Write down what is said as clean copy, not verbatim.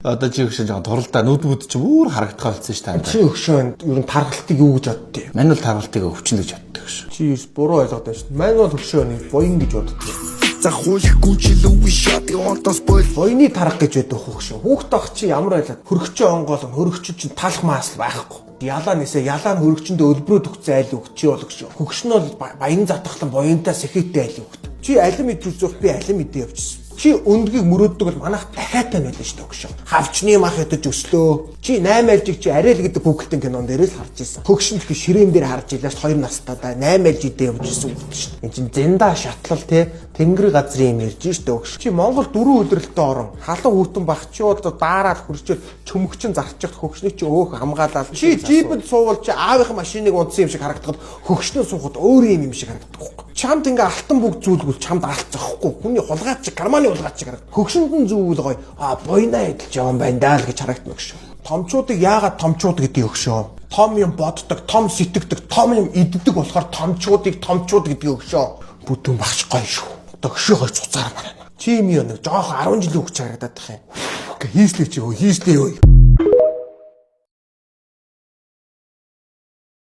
Одоо чи өгшөө жоохон туралдаа нүд чи өөр харагдах болсон ш та. Чи өгшөө ер нь таргалтыг юу гэж боддгийг? Мань бол таргалтыг өвчин гэж боддог ш. Чи буруу ойлгоод байна ш. Мань бол өгшөө нэг буян гэж боддог. За хуулихгүй чи лүви шат онтос бойл. Буйны тарга гэж байдаг хөөхшөө. Хүүхд тах чи ямар байлаа? Хөрөгчөө онгоолон хөрөгч чинь талах маасл байхгүй. Ялаа нисээ ялаа нь хөрөгчөндөө өлбрөө төгцөө айл өгч чи болгош. Хөгш нь бол баян затахлан буянтаа сэхэттэй айл өгт. Чи алим идэж үзэх би алим идэ явчихсан. Чи өндгийг мөрөөддөг бол манайх дахиатай байлаа шүү дээ өгш. Хавчны мах ядаж өслөө. Чи 8 альжиг чи арай л гэдэг Google-ийн кинон дээрээ л харж ирсэн. Хөгш нь тэгэхээр ширээн дээр харж илээс 2 настай да 8 альж идэ явж ирсэн үг шүү дээ. Энд чин зэнда шатлал те тэнгэр газрын юм ярьж шүү дээ өгш. Чи Монгол 4 өдрөлтөө орон халан хүүтэн багчууд даараад хөрчөөл чөмөгчин зарчих хөгшний чи өөх хамгаалаад чи джипэд суувал чи аавынхаа машиныг унтсан юм шиг харагдахад хөгшнөө суухад өөр юм шиг харагдах. Чамд ингээ алтан бүгд зүйлгүүл чамд алцахгүй. Хүний хулгайч карманы хулгайч харагдах. Хөгшөнд нь зүгүүл гоё. Буйнаа идэлж байгаа юм байна даа л гэж харагдана өгшөө. Томчуудыг яагаад томчууд гэдэг өгшөө? Том юм боддог, том сэтгэдэг, том юм иддэг болохоор томчууд гэдэг өгшөө. Бүдүүн багш гоё шүү. Өгшөө гоё цуцаар байна. Чи юм юу нэг жоох 10 жилийн хөгч харагдаад тах юм. Хийслээ чи өө.